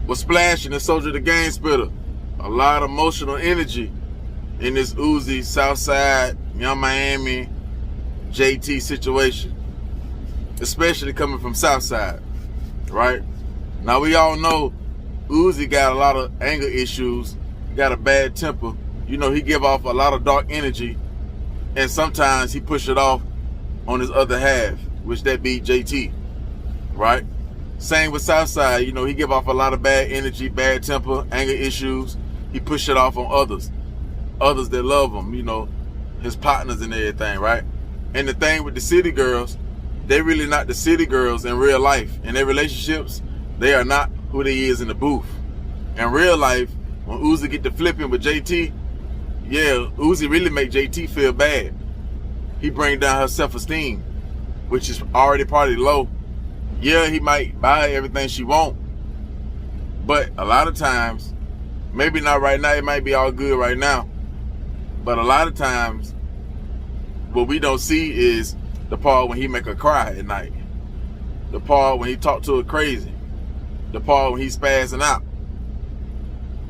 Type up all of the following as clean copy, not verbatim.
was splashing the Soldier the Game Spitter. A lot of emotional energy in this Uzi, Southside, Young Miami, JT situation. Especially coming from Southside, right? Now we all know Uzi got a lot of anger issues, got a bad temper. You know, he give off a lot of dark energy, and sometimes he push it off on his other half, which that be JT, right? Same with Southside, you know, he give off a lot of bad energy, bad temper, anger issues. He push it off on others that love him, you know, his partners and everything, right? And the thing with the city girls, they really not the city girls in real life. In their relationships, they are not who they is in the booth. In real life, when Uzi get to flipping with JT, yeah, Uzi really make JT feel bad. He bring down her self-esteem, which is already probably low. Yeah, he might buy everything she want, but a lot of times, maybe not right now, it might be all good right now, but a lot of times, what we don't see is the part when he make her cry at night, the part when he talk to her crazy, the part when he's spazzing out.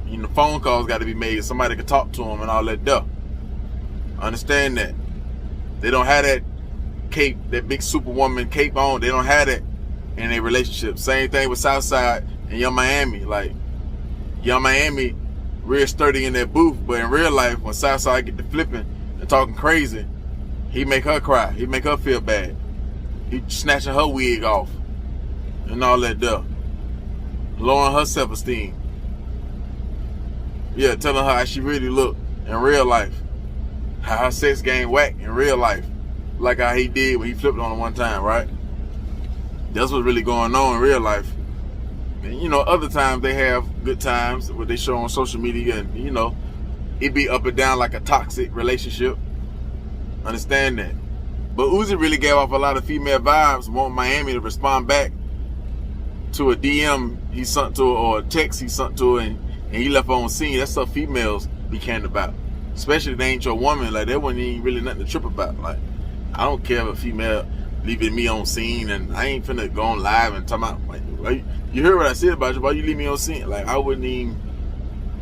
You know, phone calls got to be made. Somebody can talk to him and all that stuff. Understand that. They don't have that cape, that big superwoman cape on. They don't have that in a relationship. Same thing with Southside and Young Miami. Like, Young Miami real sturdy in that booth, but in real life, when Southside get to flipping and talking crazy, he make her cry. He make her feel bad. He snatching her wig off and all that stuff. Lowering her self-esteem. Yeah, telling her how she really look in real life. How her sex game whack in real life. Like how he did when he flipped on her one time, right? That's what's really going on in real life. And, you know, other times they have good times, what they show on social media, and, you know, it be up and down like a toxic relationship. Understand that. But Uzi really gave off a lot of female vibes, wanting Miami to respond back to a DM he sent to her, or a text he sent to her, and he left her on scene. That's what females be caring about. Especially if they ain't your woman. Like, that wasn't even really nothing to trip about. Like, I don't care if a female leaving me on scene, and I ain't finna go on live and talk about, like, you heard what I said about you, why you leave me on scene? Like, I wouldn't even,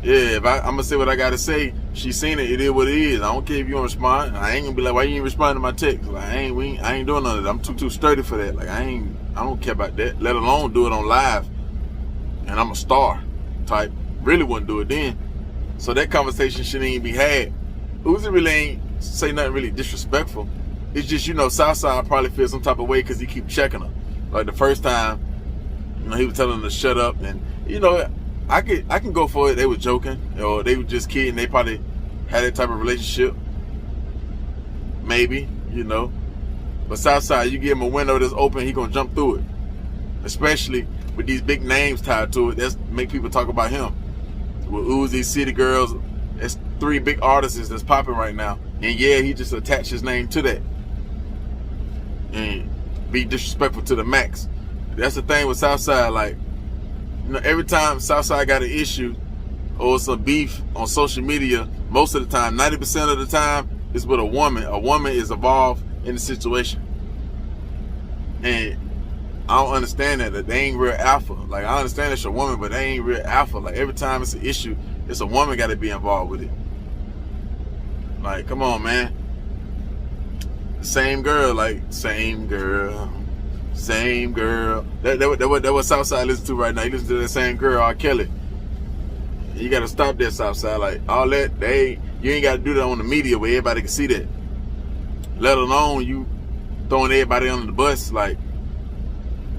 yeah, if I'm gonna say what I gotta say, she seen it, it is what it is. I don't care if you don't respond. I ain't gonna be like, why you ain't responding to my text? Like, I ain't doing none of that. I'm too sturdy for that. Like, I don't care about that, let alone do it on live. And I'm a star type. Really wouldn't do it then. So that conversation shouldn't even be had. Uzi really ain't say nothing really disrespectful. It's just, you know, Southside probably feels some type of way because he keep checking her. Like the first time, you know, he was telling her to shut up, and, you know, I can go for it. They were joking, or they were just kidding. They probably had that type of relationship. Maybe, you know. But Southside, you give him a window that's open, he gonna jump through it. Especially with these big names tied to it. That's make people talk about him. With Uzi, City Girls, that's 3 big artists that's popping right now. And yeah, he just attached his name to that. And be disrespectful to the max. That's the thing with Southside. Like, you know, every time Southside got an issue or some beef on social media, most of the time, 90% of the time, is with a woman. A woman is involved in the situation. And I don't understand that they ain't real alpha. Like, I understand it's a woman, but they ain't real alpha. Like, every time it's an issue, it's a woman got to be involved with it. Like, come on, man. Same girl, like, same girl. That what Southside listen to right now. He listen to that same girl, R. Kelly. You got to stop that, Southside. Like, all that, you ain't got to do that on the media where everybody can see that. Let alone you throwing everybody under the bus. Like,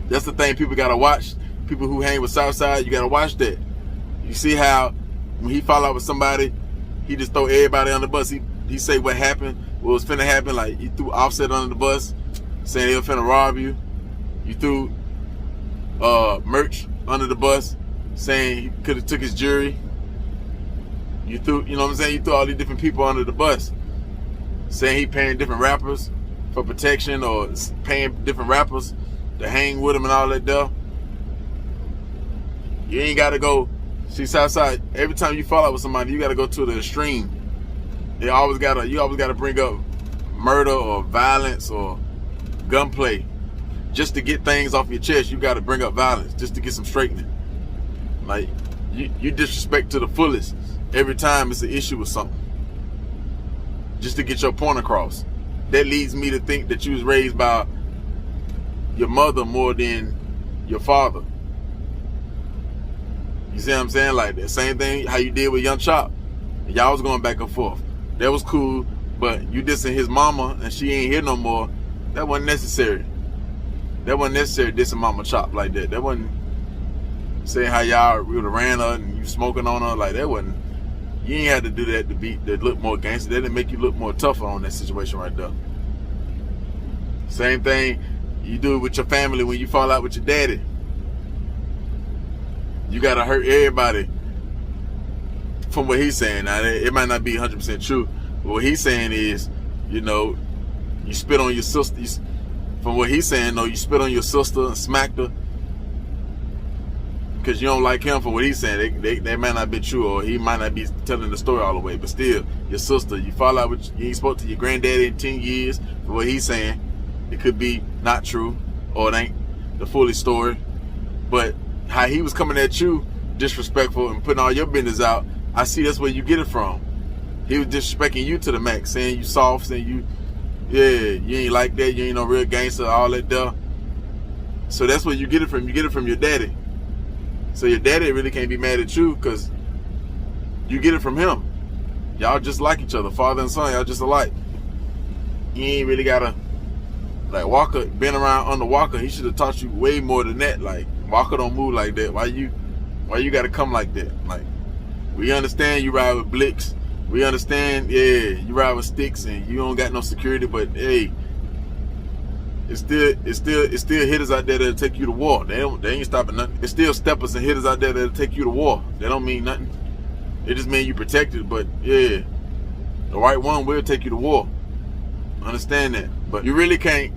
that's the thing people got to watch. People who hang with Southside, you got to watch that. You see how when he fall out with somebody, he just throw everybody on the bus. He say what happened, what was finna happen. Like, he threw Offset under the bus, saying they were finna rob you. You threw Merch under the bus, saying he could have took his jury. You threw, you know what I'm saying? You threw all these different people under the bus, saying he paying different rappers for protection, or paying different rappers to hang with him and all that stuff. You ain't got to go. See, Southside, every time you fall out with somebody, you got to go to the extreme. You always got to bring up murder or violence or gunplay. Just to get things off your chest, you got to bring up violence just to get some straightening. Like, you disrespect to the fullest every time it's an issue with something, just to get your point across. That leads me to think that you was raised by your mother more than your father. You see what I'm saying? Like, that same thing how you did with Young Chop. Y'all was going back and forth. That was cool, but you dissing his mama and she ain't here no more. That wasn't necessary. That wasn't necessary dissing Mama Chop like that. That wasn't saying how y'all would have ran her and you smoking on her. Like, that wasn't. You ain't had to do that to look more gangster. That didn't make you look more tougher on that situation right there. Same thing you do with your family when you fall out with your daddy. You gotta hurt everybody from what he's saying. Now, it might not be 100% true, but what he's saying is, you know, you spit on your sister. From what he's saying, though, you spit on your sister and smacked her because you don't like him. For what he's saying, they might not be true, or he might not be telling the story all the way. But still, your sister, you fall out with, you ain't spoke to your granddaddy in 10 years. For what he's saying, it could be not true, or it ain't the fully story. But how he was coming at you, disrespectful and putting all your business out, I see that's where you get it from. He was disrespecting you to the max, saying you soft, saying you, yeah, you ain't like that, you ain't no real gangster, all that stuff. So that's where you get it from. You get it from your daddy. So your daddy really can't be mad at you because you get it from him. Y'all just like each other, father and son. Y'all just alike. You ain't really gotta, like, Walker, been around under Walker. He should have taught you way more than that. Like, Walker don't move like that. Why you gotta come like that? Like, we understand you ride with Blicks. We understand, yeah, you ride with sticks and you don't got no security, but hey, it's still hitters out there that'll take you to war. They ain't stopping nothing. It's still steppers and hitters out there that'll take you to war. They don't mean nothing. It just mean you protected, but yeah, the right one will take you to war. Understand that. But you really can't,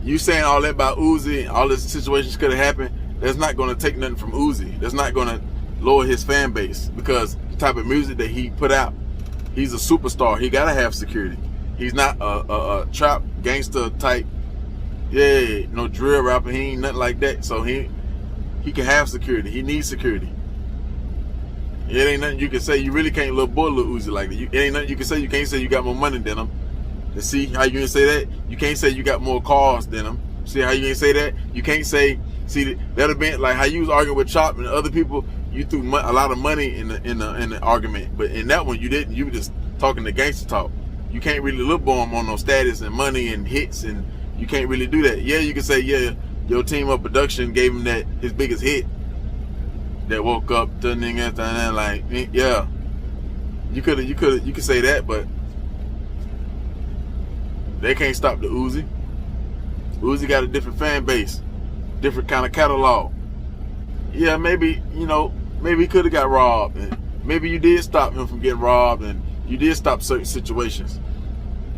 you saying all that about Uzi and all this situations could have happened, that's not gonna take nothing from Uzi. That's not gonna lower his fan base, because the type of music that he put out, he's a superstar. He gotta have security. He's not a trap gangster type, yeah, no drill rapper. He ain't nothing like that. So he can have security. He needs security. It ain't nothing you can say. You really can't little boy Lil Uzi like that. It ain't nothing you can say. You can't say you got more money than him. To see how you can say that? You can't say you got more cars than him. See how you can say that? You can't say, see, that'd have been like how you was arguing with Chop and other people. You threw a lot of money in the argument, but in that one you didn't. You were just talking the gangster talk. You can't really look for him on no status and money and hits, and you can't really do that. Yeah, you can say, yeah, your team of production gave him that his biggest hit that woke up to niggas and like, yeah, you could say that, but they can't stop the Uzi. Uzi got a different fan base, different kind of catalog. Yeah, maybe, you know, maybe he could have got robbed, and maybe you did stop him from getting robbed, and you did stop certain situations.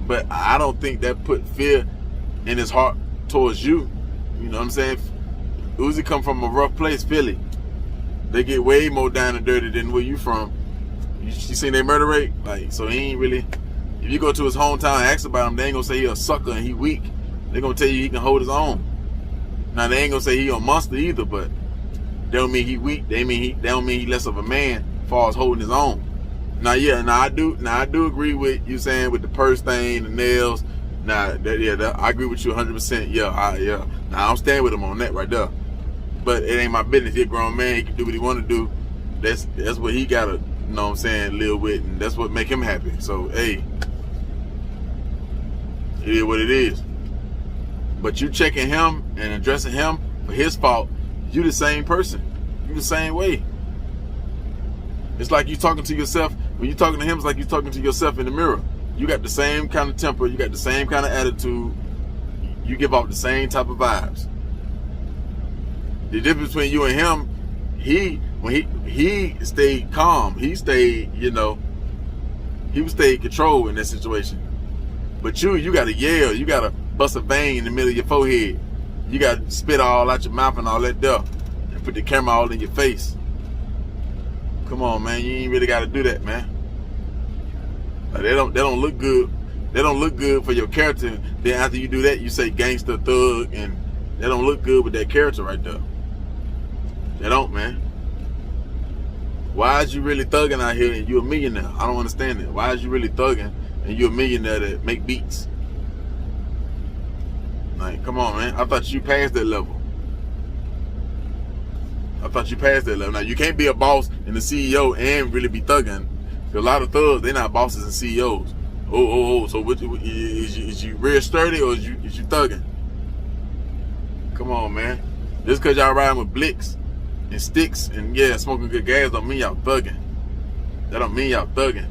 But I don't think that put fear in his heart towards you. You know what I'm saying? Uzi come from a rough place, Philly. They get way more down and dirty than where you from. You seen their murder rate? Like, so he ain't really, if you go to his hometown and ask about him, they ain't gonna say he a sucker and he weak. They gonna tell you he can hold his own. Now they ain't gonna say he a monster either, but they don't mean he weak. They don't mean he less of a man as far as holding his own. Now, yeah, I do agree with you saying with the purse thing, the nails. Nah, I agree with you 100%. Yeah. Now I'm staying with him on that right there. But it ain't my business. He a grown man. He can do what he want to do. That's what he gotta, you know what I'm saying, live with, and that's what make him happy. So hey, it is what it is. But you checking him and addressing him for his fault, you the same person. You the same way. It's like you talking to yourself. When you talking to him, it's like you talking to yourself in the mirror. You got the same kind of temper. You got the same kind of attitude. You give off the same type of vibes. The difference between you and him, when he stayed calm. He stayed, you know, he would stay in control in that situation. But you got to yell. You got to bust a vein in the middle of your forehead. You got to spit all out your mouth and all that stuff, and put the camera all in your face. Come on, man. You ain't really got to do that, man. Like, they don't look good. They don't look good for your character. Then after you do that, you say gangster, thug, and they don't look good with that character right there. They don't, man. Why is you really thugging out here and you a millionaire? I don't understand it. Why is you really thugging and you a millionaire that make beats? Like, come on, man. I thought you passed that level. I thought you passed that level. Now, you can't be a boss and a CEO and really be thugging. A lot of thugs, they're not bosses and CEOs. So is you real sturdy or is you thugging? Come on, man. Just because y'all riding with blicks and sticks and, yeah, smoking good gas don't mean y'all thugging. That don't mean y'all thugging.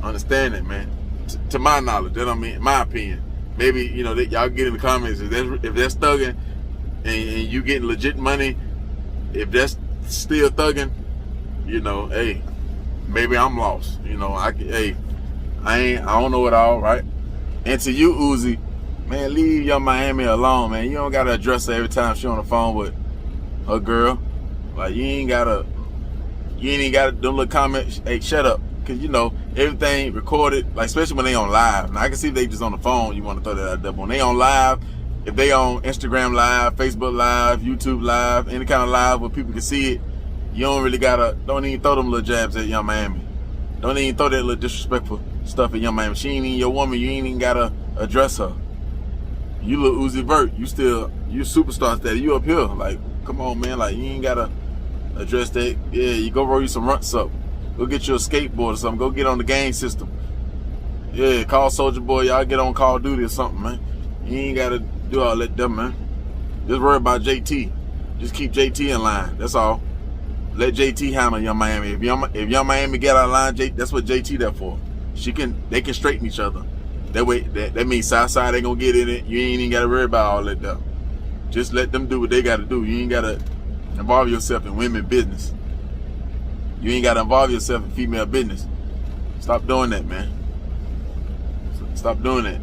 Understand it, man. To my knowledge, that don't mean, in my opinion. Maybe, you know, y'all get in the comments if that's thugging and you getting legit money, if that's still thugging, you know, hey, maybe I'm lost. You know, I don't know it all, right? And to you, Uzi, man, leave your Miami alone, man. You don't gotta address her every time she on the phone with her girl. Like, you ain't gotta do little comments. Hey, shut up. Cause you know, everything recorded, like especially when they on live. Now I can see if they just on the phone, you want to throw that out there. But when they on live, if they on Instagram live, Facebook live, YouTube live, any kind of live where people can see it, you don't even throw them little jabs at Young Miami. Don't even throw that little disrespectful stuff at Young Miami. She ain't even your woman, you ain't even gotta address her. You Lil Uzi Vert, you superstar status, you up here. Like, come on, man, like you ain't gotta address that. Yeah, you go roll you some runts up. Go get you a skateboard or something. Go get on the game system. Yeah, call Soulja Boy. Y'all get on Call of Duty or something, man. You ain't got to do all that dumb, man. Just worry about JT. Just keep JT in line. That's all. Let JT handle Young Miami. If Young Miami get out of line, that's what JT there for. They can straighten each other. That way, that means Southside ain't gonna get in it. You ain't even got to worry about all that stuff. Just let them do what they got to do. You ain't got to involve yourself in women business. You ain't got to involve yourself in female business. Stop doing that, man. Stop doing that.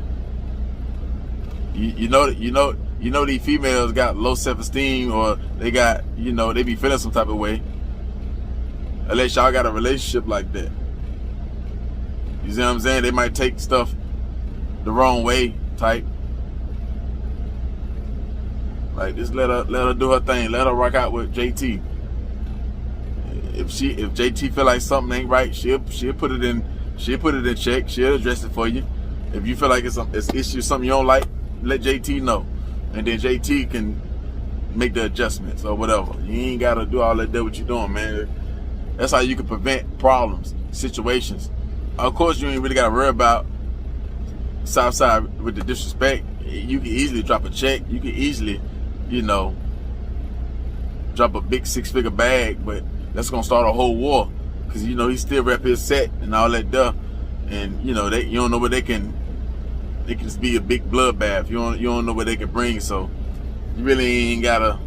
You know these females got low self-esteem, or they got, you know, they be feeling some type of way. Unless y'all got a relationship like that. You see what I'm saying? They might take stuff the wrong way, type. Like, just let her do her thing. Let her rock out with JT. If JT feel like something ain't right, she'll put it in check. She'll address it for you. If you feel like it's issue, something you don't like, let JT know, and then JT can make the adjustments or whatever. You ain't gotta do all that. What you doing, man? That's how you can prevent problems, situations. Of course, you ain't really gotta worry about Southside with the disrespect. You can easily drop a check. You can easily, you know, drop a big 6-figure bag, but that's gonna start a whole war, cause you know he still rep his set and all that stuff, and you know you don't know what they can just be a big bloodbath. You don't know what they can bring, so you really ain't gotta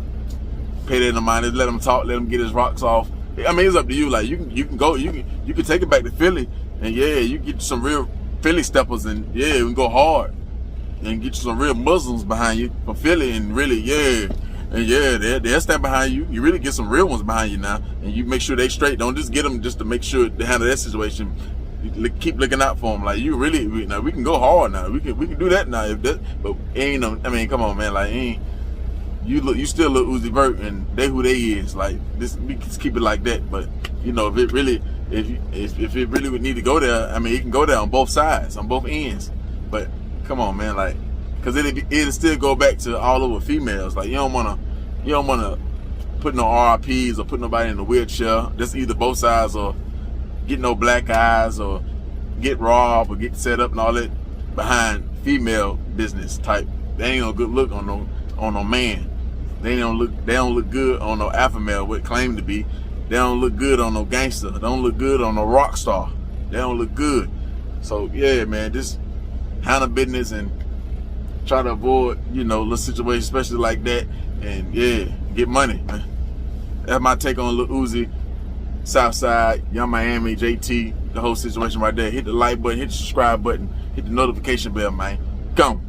pay that no mind. Just let him talk, let him get his rocks off. I mean, it's up to you. Like you can go, you can take it back to Philly, and yeah, you get some real Philly steppers, and yeah, we can go hard and get you some real Muslims behind you from Philly, and really, yeah. And yeah, they'll stand behind you. You really get some real ones behind you now, and you make sure they straight. Don't just get them just to make sure they handle that situation. You keep looking out for them. Like you really, we can go hard now. We can do that now. But ain't no. I mean, come on, man. Like you still Lil Uzi Vert, and they who they is. Like this, we can keep it like that. But you know, if it really would need to go there, I mean, it can go there on both sides, on both ends. But come on, man. Like. Cause it'll still go back to all over females. Like you don't wanna put no RIPs or put nobody in a wheelchair. That's either both sides, or get no black eyes, or get robbed, or get set up and all that behind female business type. They ain't no good look on no man. They don't look good on no alpha male, what claim to be. They don't look good on no gangster. They don't look good on no rock star. They don't look good. So yeah, man, just handle business and try to avoid, you know, little situations, especially like that, and yeah, get money, man. That's my take on Lil Uzi, Southside, Young Miami, JT, the whole situation right there. Hit the like button, hit the subscribe button, hit the notification bell, man. Come.